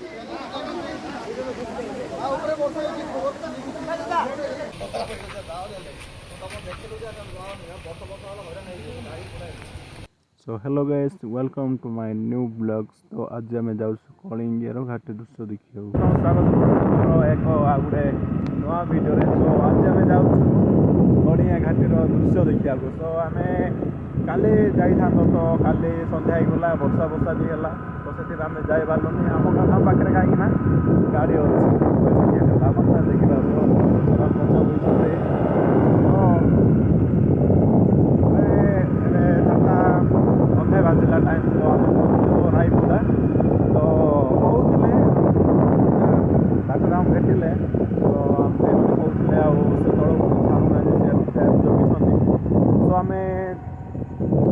So hello guys, welcome to my new blogs. तो आज आम जाऊँ कलिंगर घाटी दृश्य देखा स्वागत एक गोटे नुआ भिडियो। तो आज आम जाऊँ कलिंगा घाटीर दृश्य देखा। तो आम काली जाइथा तो काली संध्या होगा वर्षा वर्षा भी है तो से आम जापारूनी आम गाँव पाखे कहीं गाड़ी अच्छी देखा अधे बाजिला टाइम तो आम रायपुरा तो कहते आम भेटिले तो आमके कहते से तौक छाड़ूना जगिंट तो आम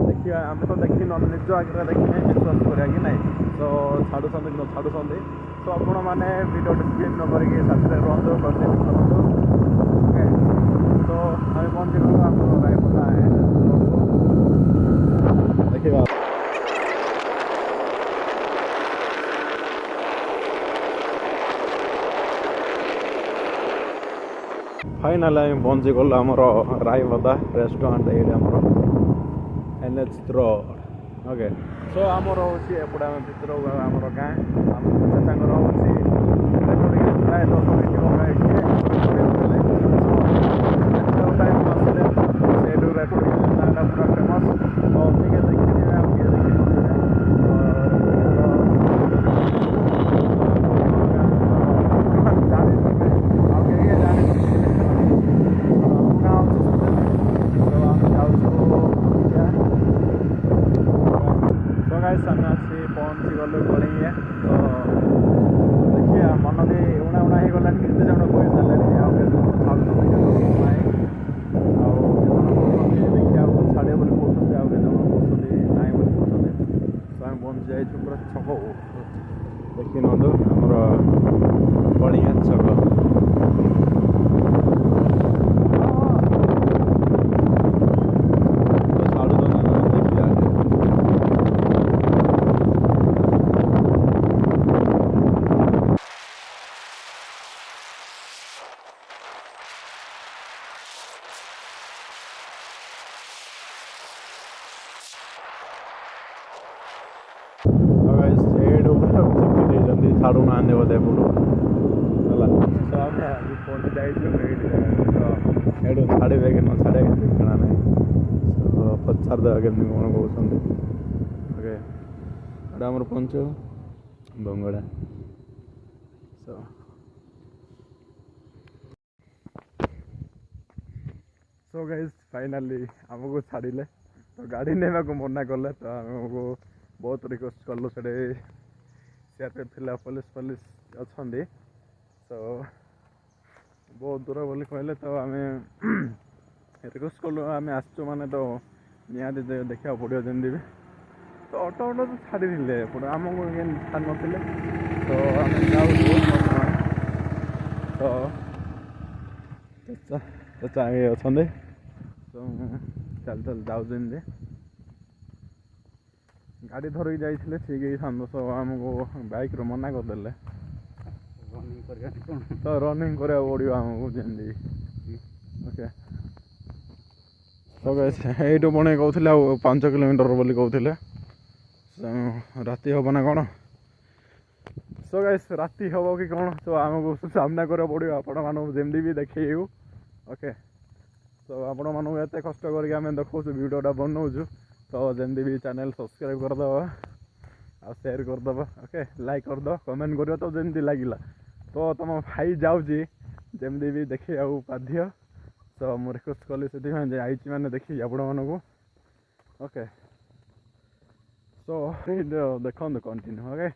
देखिए आम तो देखी निज आगे देखने विश्वास करा कि ना तो छाड़ुं कि न छाड़ुं तो आपण मैंने वीडियो स्क्रीन न करके साथ रुहतु कंटिन्यू करूँ। ओके तो आम पहुँची गलु आम रायपुरा देखिए फाइनाल आम पहुँची गलु आमर रायबदा रेस्टोरेंट ये आमर NH रोड। ओके सो आमर हूँ एपटे आम भितर आमर गाँ चाचांर हूँ प्राय 10 मिनट टाइम आसले से पूरा फेमस तो ठीक है देखिए आप पहुँची गलु कलिंगा तो देखिए मन भी उणा उणा हो गलानी केते जन कही सारे देखिए छाड़े बोली कहते आउ के जन कहते नाई बोली कहते तो आम पहुँची जाइए पूरा छक देखी नंदु आमर कलिंगा छक छाड़ू ना बोधे पुरु है तो आम पहुँची जाइए छाड़े कि न छाड़े ठिकाना ना तो पचार देवा केमती कौन कहते ओके आम पहुँच बंगड़ा सो गाइस फाइनाली आमको छाड़िले तो गाड़ी नेवा को मना कले तो आमको बहुत रिक्वेस्ट कलु से सीआरपीएफ थिला पुलिस अच्छा तो बहुत दूर बोली कहले तो आम रिक्वेस्ट कलु आम आसचु माने तो निहाती देखा पड़ो जमी भी तो ऑटो तो छाड़ी आमको छाड़ नथिले तो आम जाऊँ तो चाहे अच्छा तो चल चल जाऊँ गाड़ी धरिक जाइए ठीक है तो आमको बाइक रो मना करदे तो रनिंग करा पड़ो आमको जमी ओके तो ये पुणी कहते 5 किलोमीटर बोली कहते राति हम ना कौन सो गाइस राति हम कि कौन तो आमको सामना करा पड़ो आपण मानक जमी भी देखे ओके तो आपण मानक एत कष्ट करके देखा वीडियोटा बनाऊँ तो जमी भी चैनल सब्सक्राइब करदे आ शेयर करदे ओके लाइक करदे कमेंट कर तो जमी लगे तो तुम भाई जाऊँगी जमी भी देखी बाध्य तो मुझे रिक्वेस्ट कली से आई मैंने देखी आपण मानक ओके सो देखो continue okay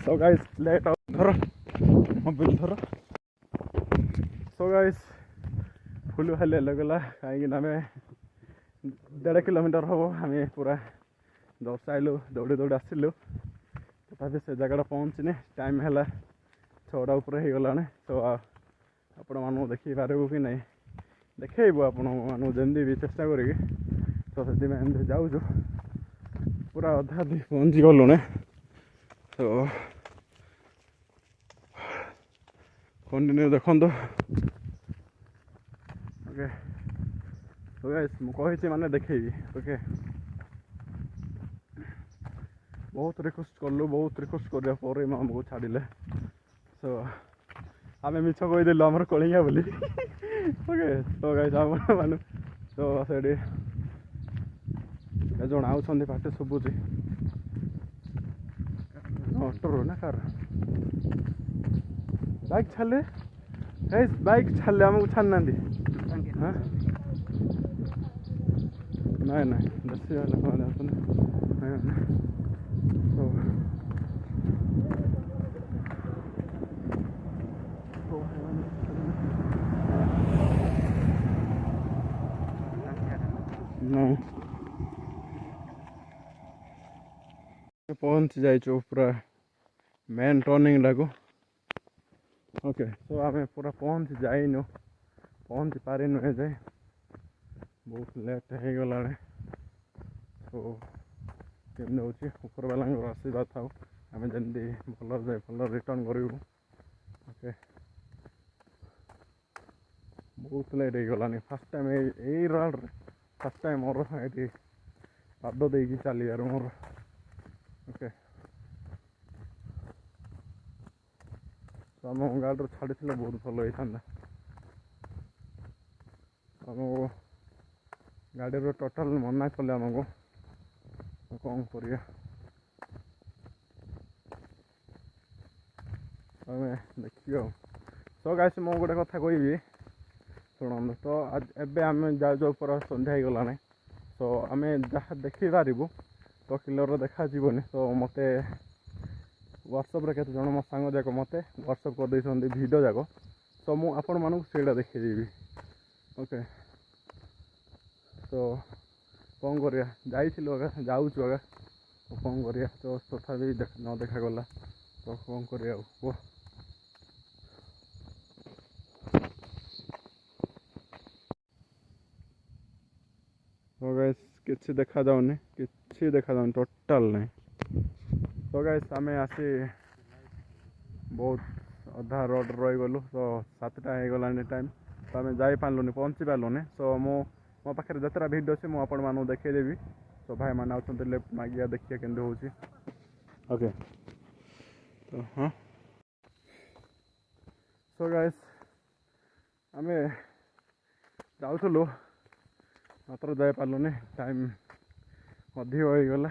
so guys let धर मोबाइल धर सो गाइस फुल खाली लगला कहीं आम 1.5 किलोमीटर हम आम पूरा दर्शाइलु दौड़ी दौड़ी आसिलु तथापि से जगह पहुँचने टाइम है 6टा ऊपर हो गला तो आपण मानू देखी पारू कि नहीं देखु आपण मानू जमी भी चेष्टा करी तो से जाऊँ पूरा अधा पहुँची गलुने तो कंटिन्यू देखो ओके तो गाइस मुझे माने देखेबी ओके बहुत रिक्वेस्ट कलु बहुत रिक्वेस्ट करा आमको छाड़े सो आम मिछ कहीदेलु आमर कलिंगा बोली ओके तो गाइस मान तो से जन आउट पाटे शुभुची ऑटो ना कार बाइक छाड़े बाइक छाड़े आमको छाड़ना हाँ नहीं नहीं दस नहीं पहुँच जाइए पूरा मेन टर्निंग लागू ओके तो आम पूरा पहुँच जाइनु पहुँच पारिनु ए जाए बहुत लेट हो गला तो केमती हो ऊपर वाला आशीर्वाद था आम जमी भल जाए भल रिटर्न करूँ ओके बहुत लेट हो गलानी फास्ट टाइम यही रोड फास्ट टाइम मोर ये पाद दे चलियार मोर ओके तो आम गाड़ी छाड़ी बहुत भल होता आमको गाड़ी टोटाल मना कले आमको कौन करिया देखिए तो गाइस मो गोटे कथा कहबी शुणु तो एबे आम जाऊ पूरा संध्या हो गलानी तो आम जहाँ देखी पारू तो क्लियर देखा जीवनी तो मत व्हाट्सएप रे केते जन मो सांग जाक मत व्हाट्सएप कर दे वीडियो जाक तो मु आपण मानक सेटा देखिदेवी ओके तो कौन करिया जाइलु आगा जाऊँ आगा तो कौन करिया तो तथापि न देखा गला तो कौन करिया वो तो गाइस किसी देखा जाऊनी किसी देखा जाऊनी टोटाल नहीं तो गाइस आम आसी बहुत अधा रोड रही गलु तो 7टा हो गलानी टाइम तो आम जापारूनी पहुँची पारूनी तो मो पाखे जितना भिड अच्छे मुझे आपण मानू देखदेवी तो भाई मैंने आते लेफ्ट मागिया देखिए केंद्र हो ओके तो हाँ सो गाइस आम जाऊँ मात्र जापारूनी टाइम अधिक होगला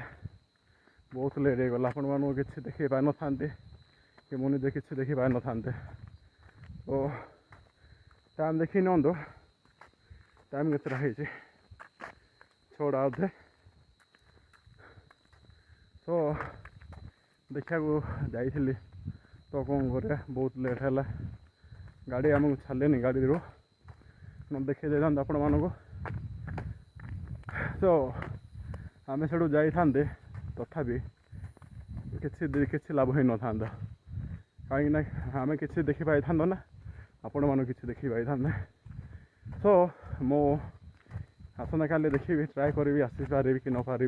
बहुत लेट हो गला आपण मानू कि देखी पार न था कि मुझे निजे कि देखी पार न था तो टाइम देखी नंदो टाइम केतटा है 6टा अधे तो देखा जाइली तो कौन कर बहुत लेट है गाड़ी आमको छाड़े गाड़ी रू न देखी दे आपण मानक तो आम से जाते तथापि किसी लाभ हो न था कहीं आम कि देखी पाई था ना आपण मान कि देखी पाई था तो मो आसंता काली देखी ट्राए करी आसी पारि कि न पारि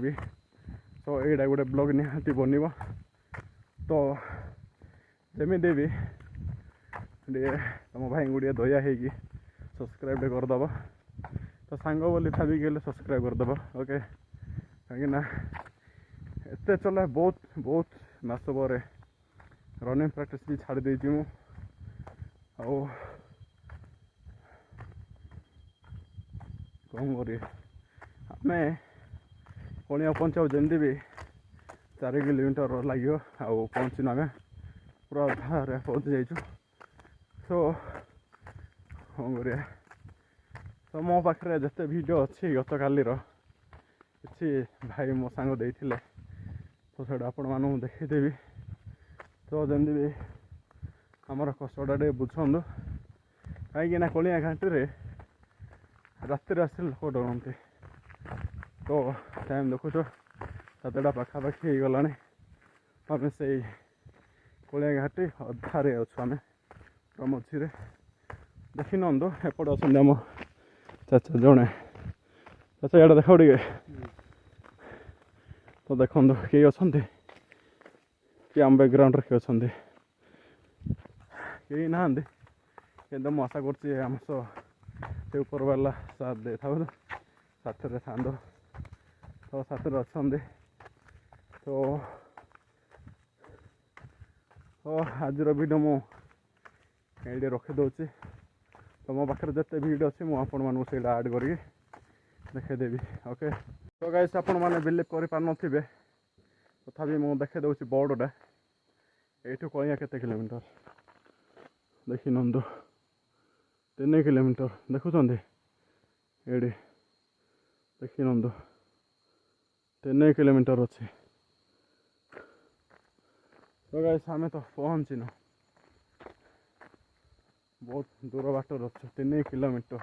तो यहाँ गोटे ब्लॉग निहाती बनब तो जमीदी भी तुम भाई गुड़िया दया है सब्सक्राइब करदब तो सांग बोली भाविक सब्सक्राइब करदब ओके कहीं एत चला बहुत बहुत मास पर रनिंग प्रैक्टिस भी छाड़ देती मु कौन कर आम कणिया पहुँचा जमी भी 4 किलोमीटर लगे पहुँचन आम पूरा अधारे पहुँची जाइए तो कौन कर तो मो पाखे जिते वीडियो अच्छी गत कालीर कि भाई मो सांग देते तो से आपण मानू देखीदेवी तो जमी भी आमर कष्टा टे बुझु कहीं कलिया घाटी राति आस लोक डरती तो टाइम देखु 7टा पाखापाखि हो गला आम से कलिया घाटी अधारे अच्छु आम पूरा मझे देखी नंदो एपटे अच्छा आम चाचा जड़े चाचा यहाँ देखा टे तो देखो किए अच्छा कि आम बैकग्राउंड किए अच्छा कहीं ना कि मुझे आशा करम से ऊपर वाला साथ दे था साथ तो साथ अच्छा तो आज वीडियो मुझे रखीदे तो मो पाखे जिते भिड अच्छी मुझे आड कर देखेदेवी ओके। तो गाइस आपण मैंने बिलीव कर तथापि मुझे देखे दूसरी बोर्डटा यू कलिया केते किलोमीटर देखी नंदु 3 किलोमीटर देखुं ये देखी नंदु 3 किलोमीटर अच्छी। तो गाइस आम तो पहुँचीन बहुत दूर बाटर अच्छे 3 किलोमीटर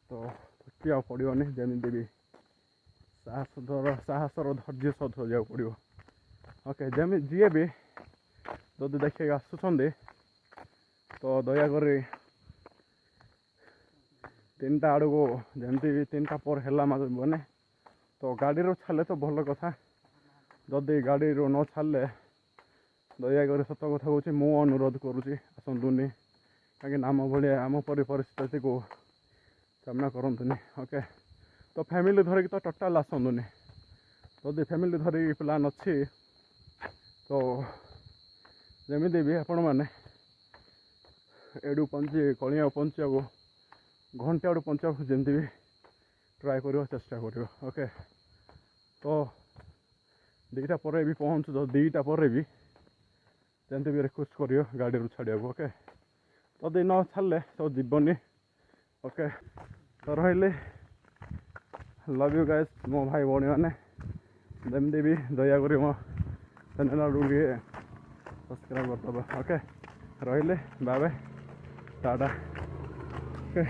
तो थकिया पड़ोनी जमी भी साहसर धैर्य सह धरिया पड़ो ओके जमी जी भी जदि देखिए आसुँच तो दयाक 3टा आड़ को जमती 3टा पर है मैंने तो गाड़ी छाड़े तो भल कथा जदि गाड़ी न छाड़े दयाक सत कथा कह मु अनुरोध करुँची आसतुनि कहीं आम भाया आम परी परिस्थिति को सामना करतुनि ओके। तो फैमिली धरिकी तो टोटाल आसतुनि जदि फैमिली धरिकी प्लान अच्छी तो जमी भी आपण मैंने एडू पहुँची कलिया पहुँचा को घंटे आड़ पहुँचा जमी भी ट्राए कर चेष्टा कर ओके। तो 2टा पर भी पहुँचु तो 2टा पर भी जमी भी रिक्वेस्ट कर गाड़ी छाड़ा ओके। जदि न छाड़े तो जीवनी ओके। तो रही लव यू गाइस मो भाई भौणी मैंने जमी भी दयाक मो चैनल सब्सक्राइब करदे ओके। रही bye bye tata okay.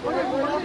Okay.